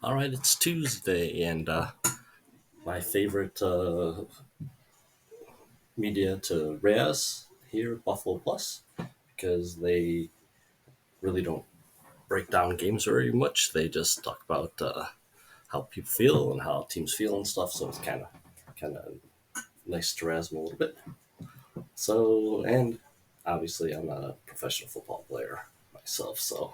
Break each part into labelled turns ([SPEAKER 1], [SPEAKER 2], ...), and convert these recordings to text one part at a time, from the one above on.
[SPEAKER 1] All right, it's Tuesday, and my favorite media to Raz here, Buffalo Plus, because they really don't break down games very much. They just talk about how people feel and how teams feel and stuff. So it's kind of nice to razz them a little bit. So, and obviously, I'm not a professional football player myself, so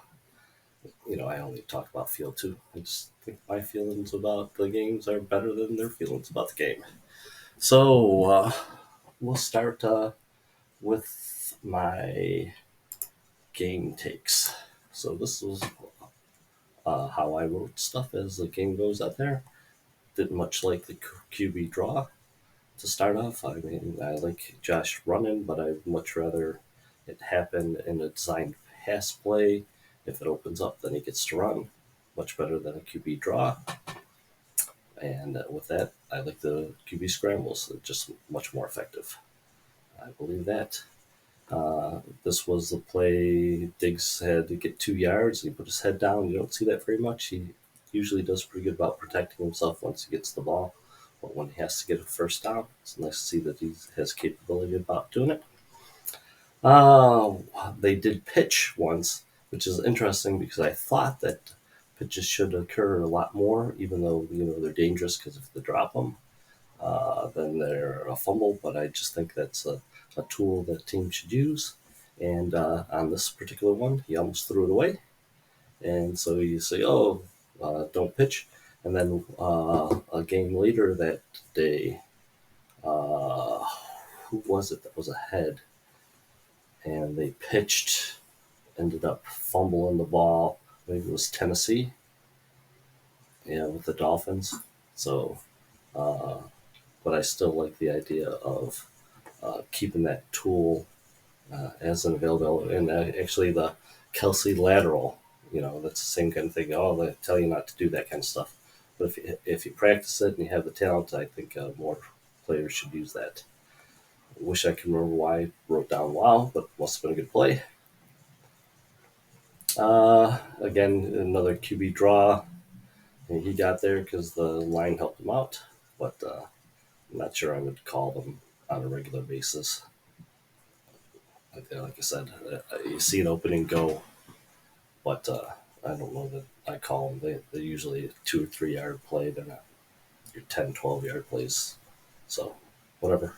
[SPEAKER 1] I only talk about feel too. I just think my feelings about the games are better than their feelings about the game. So we'll start with my game takes. So this was how I wrote stuff as the game goes out there. Didn't much like the QB draw to start off. I mean, I like Josh running, but I'd much rather it happen in a designed pass play. If it opens up, then he gets to run. Much better than a QB draw. And with that, I like the QB scrambles. They're just much more effective. I believe that. This was the play. Diggs had to get 2 yards. And he put his head down. You don't see that very much. He usually does pretty good about protecting himself once he gets the ball. But when he has to get a first down, it's nice to see that he has capability about doing it. Uh, they did pitch once, which is interesting because I thought that pitches should occur a lot more, even though they're dangerous because if they drop them, then they're a fumble. But I just think that's a tool that teams should use. And on this particular one, he almost threw it away. And so you say, oh, don't pitch. And then a game later that day, uh, who was it that was ahead? And they pitched, ended up fumbling the ball. Maybe it was Tennessee, yeah, with the Dolphins. So, uh, but I still like the idea of keeping that tool as an available. And actually, the Kelce lateral, that's the same kind of thing. Oh, they tell you not to do that kind of stuff. But if you practice it and you have the talent, I think more players should use that. I wish I could remember why I wrote down wow, but must have been a good play. Again, another QB draw. And he got there because the line helped him out, but I'm not sure I would call them on a regular basis. Like I said, you see an opening go, but I don't know that I call them. They're usually a 2 or 3 yard play. They're not your 10, 12 yard plays. So, whatever.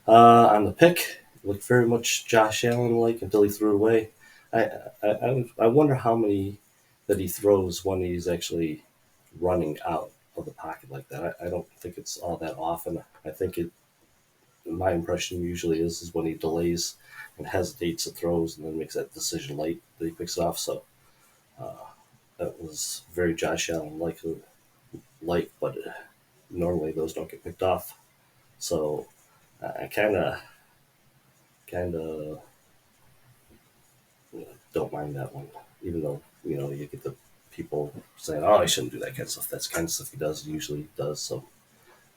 [SPEAKER 1] On the pick, it looked very much Josh Allen like until he threw it away. I wonder how many that he throws when he's actually running out of the pocket like that. I don't think it's all that often. I think my impression usually is when he delays and hesitates and throws and then makes that decision late that he picks it off. So that was very Josh Allen like, but normally those don't get picked off. So I kind of don't mind that one, even though you get the people saying, "Oh, I shouldn't do that kind of stuff." That's kind of stuff he does. Usually does so.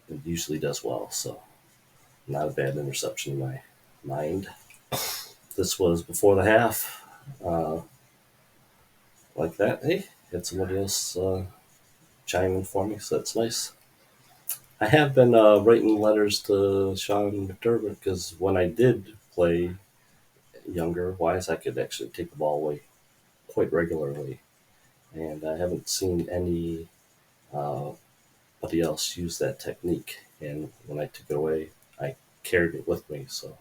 [SPEAKER 1] It usually does well. So not a bad interception in my mind. This was before the half, uh, like that. Hey, had somebody else chime in for me, so that's nice. I have been writing letters to Sean McDermott because when I did play younger, wise, I could actually take the ball away quite regularly, and I haven't seen anybody else use that technique. And when I took it away, I carried it with me. So,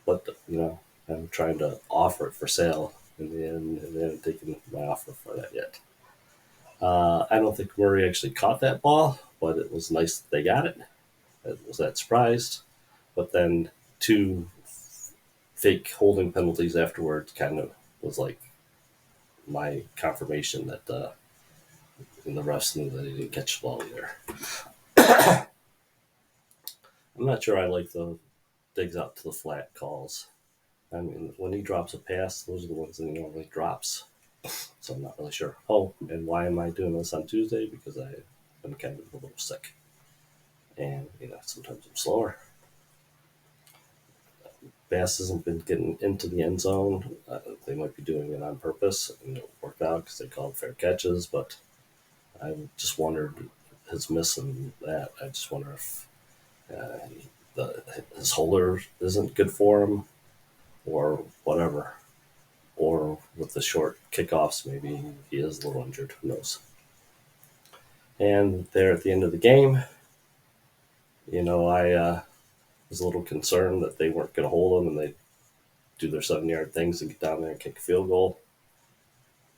[SPEAKER 1] but I'm trying to offer it for sale in the end, and they haven't taken my offer for that yet. I don't think Murray actually caught that ball, but it was nice that they got it. I was that surprised. But then two fake holding penalties afterwards kind of was like my confirmation that the refs knew that he didn't catch the ball either. I'm not sure I like the digs out to the flat calls. I mean, when he drops a pass, those are the ones that he normally drops. So I'm not really sure. Oh, and why am I doing this on Tuesday? Because I've been kind of a little sick. And, sometimes I'm slower. Bass hasn't been getting into the end zone. They might be doing it on purpose, and it worked out because they called fair catches. But I just wondered his missing that. I just wonder if his holder isn't good for him, or whatever. Or with the short kickoffs, maybe he is a little injured. Who knows? And there at the end of the game, I was a little concerned that they weren't going to hold him and they do their 7-yard things and get down there and kick a field goal.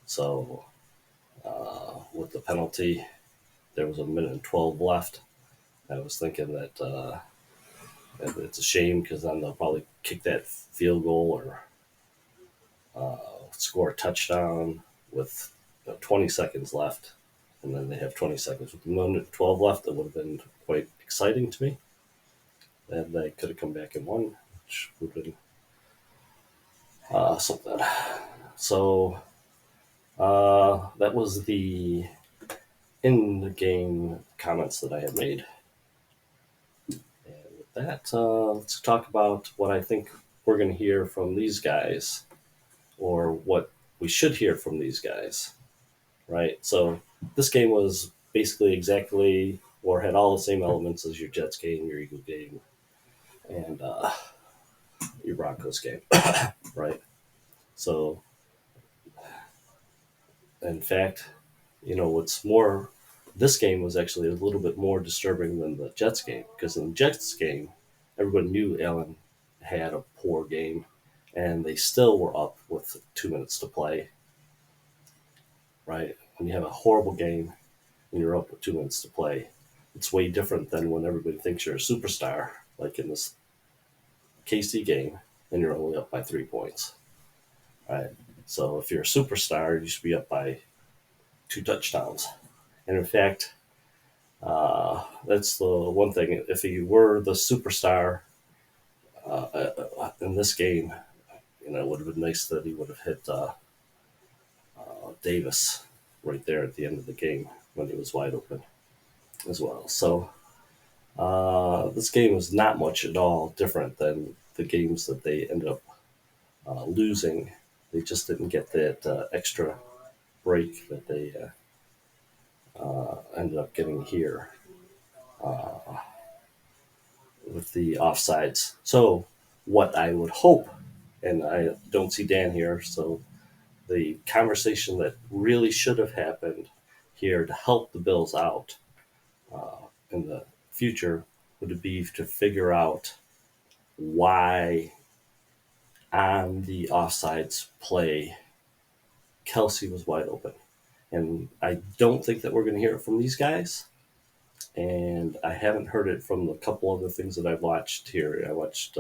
[SPEAKER 1] So with the penalty, there was 1:12 left. I was thinking that it's a shame because then they'll probably kick that field goal or score a touchdown with 20 seconds left. And then they have 20 seconds. With 1:12 left, that would have been quite exciting to me. And they could have come back and won, which would have been something. So that was the in-the-game comments that I had made. And with that, let's talk about what I think we're going to hear from these guys, or what we should hear from these guys, right? So this game was basically exactly, or had all the same elements as your Jets game, your Eagle game, and your Broncos game, right? So, in fact, what's more, this game was actually a little bit more disturbing than the Jets game, because in the Jets game, everybody knew Allen had a poor game, and they still were up with 2 minutes to play, right? When you have a horrible game and you're up with 2 minutes to play, it's way different than when everybody thinks you're a superstar, like in this KC game, and you're only up by 3 points, right? So if you're a superstar, you should be up by 2 touchdowns. And in fact, that's the one thing. If he were the superstar in this game, it would have been nice that he would have hit Davis right there at the end of the game when he was wide open as well. So this game was not much at all different than the games that they ended up losing. They just didn't get that extra break that they ended up getting here with the offsides. So what I would hope, and I don't see Dan here, so the conversation that really should have happened here to help the Bills out in the future would be to figure out why on the offsides play Kelce was wide open. And I don't think that we're going to hear it from these guys. And I haven't heard it from the couple other things that I've watched here. I watched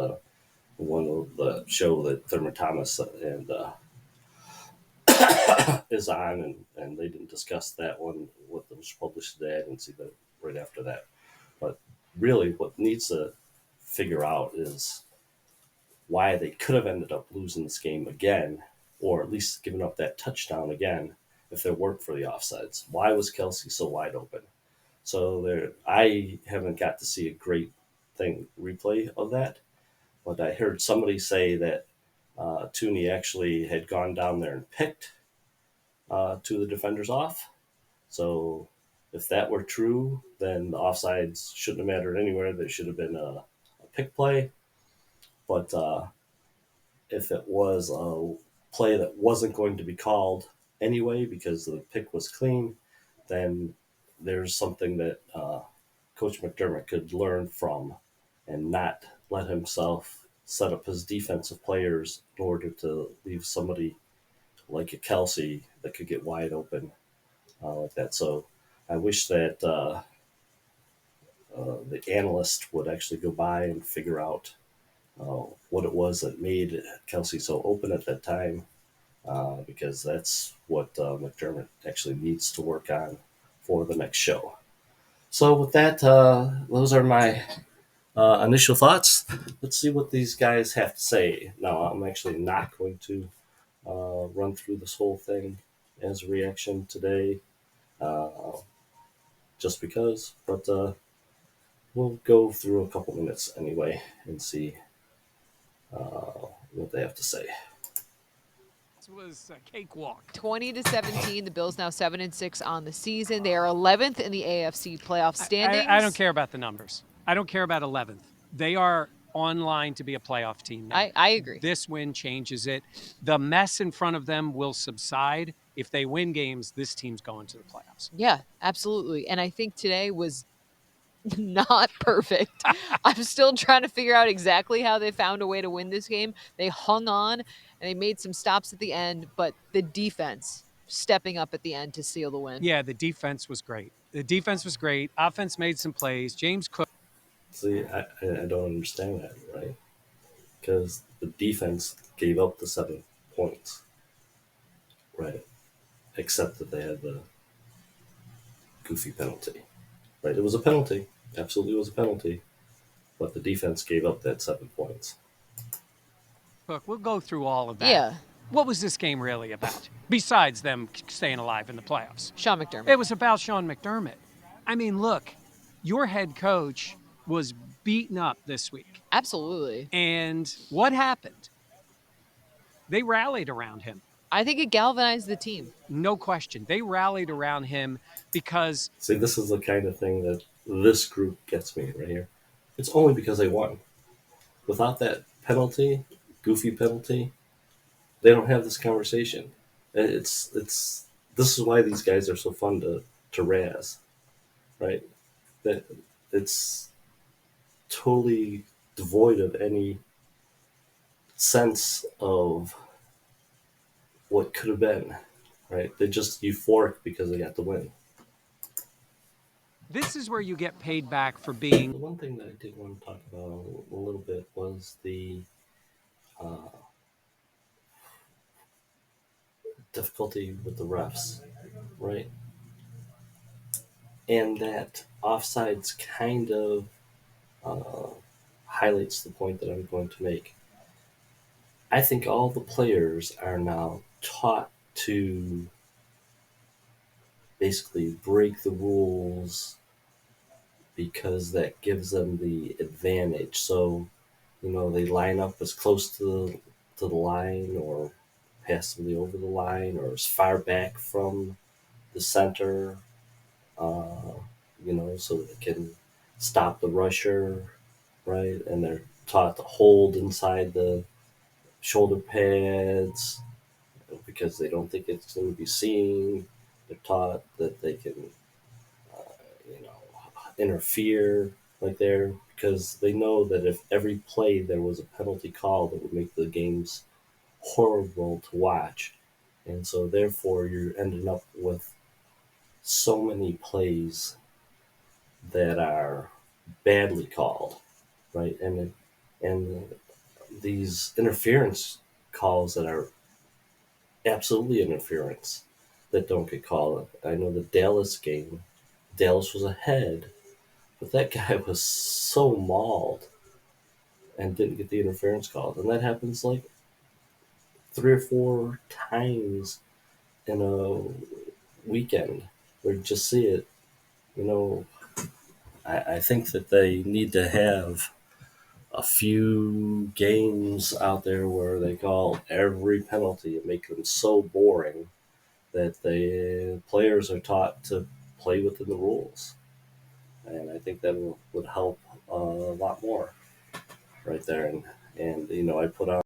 [SPEAKER 1] one of the show that Thurman Thomas and is on, and they didn't discuss that one, what was published today. I didn't see that right after that. But really, what needs to figure out is why they could have ended up losing this game again, or at least giving up that touchdown again if it weren't for the offsides. Why was Kelce so wide open? So I haven't got to see a great replay of that, but I heard somebody say that Tooney actually had gone down there and picked two of the defenders off. So if that were true, then the offsides shouldn't have mattered anywhere. There should have been a pick play. But if it was a play that wasn't going to be called anyway because the pick was clean, then there's something that Coach McDermott could learn from and not let himself set up his defensive players in order to leave somebody like a Kelce that could get wide open like that. So I wish that the analyst would actually go by and figure out what it was that made Kelce so open at that time, because that's what McDermott actually needs to work on for the next show. So with that, those are my initial thoughts. Let's see what these guys have to say. Now, I'm actually not going to run through this whole thing as a reaction today, just because, but we'll go through a couple minutes anyway and see what they have to say.
[SPEAKER 2] This was a cakewalk.
[SPEAKER 3] 20-17. The Bills now 7-6 on the season. They are 11th in the AFC playoff standings.
[SPEAKER 2] I don't care about the numbers. I don't care about 11th. They are on line to be a playoff team now.
[SPEAKER 3] I agree.
[SPEAKER 2] This win changes it. The mess in front of them will subside. If they win games, this team's going to the playoffs.
[SPEAKER 3] Yeah, absolutely. And I think today was not perfect. I'm still trying to figure out exactly how they found a way to win this game. They hung on and they made some stops at the end, but the defense stepping up at the end to seal the win.
[SPEAKER 2] Yeah, the defense was great. The defense was great. Offense made some plays. James Cook.
[SPEAKER 1] See, I don't understand that, right? Because the defense gave up the 7 points, right? Except that they had the goofy penalty, right? It was a penalty, absolutely was a penalty, but the defense gave up that 7 points.
[SPEAKER 2] Look, we'll go through all of that.
[SPEAKER 3] Yeah.
[SPEAKER 2] What was this game really about? Besides them staying alive in the playoffs.
[SPEAKER 3] Sean McDermott.
[SPEAKER 2] It was about Sean McDermott. I mean, look, your head coach was beaten up this week.
[SPEAKER 3] Absolutely.
[SPEAKER 2] And what happened? They rallied around him.
[SPEAKER 3] I think it galvanized the team.
[SPEAKER 2] No question. They rallied around him because...
[SPEAKER 1] See, this is the kind of thing that this group gets me right here. It's only because they won. Without that penalty, goofy penalty, they don't have this conversation. It's this is why these guys are so fun to razz, right? That it's totally devoid of any sense of what could have been, right? They're just euphoric because they got the win.
[SPEAKER 2] This is where you get paid back for being...
[SPEAKER 1] The one thing that I did want to talk about a little bit was the difficulty with the refs, right? And that offsides kind of highlights the point that I'm going to make. I think all the players are now taught to basically break the rules because that gives them the advantage. So, they line up as close to the line or passively over the line or as far back from the center, so they can stop the rusher, right? And they're taught to hold inside the shoulder pads because they don't think it's going to be seen. They're taught that they can, interfere right there because they know that if every play there was a penalty call, that would make the games horrible to watch. And so therefore you're ending up with so many plays that are badly called, right? And these interference calls that are absolutely interference that don't get called. I know the Dallas game, Dallas was ahead, but that guy was so mauled and didn't get the interference called. And that happens like 3 or 4 times in a weekend where you just see it. I think that they need to have a few games out there where they call every penalty and make them so boring that the players are taught to play within the rules. And I think that would help a lot more right there. And I put on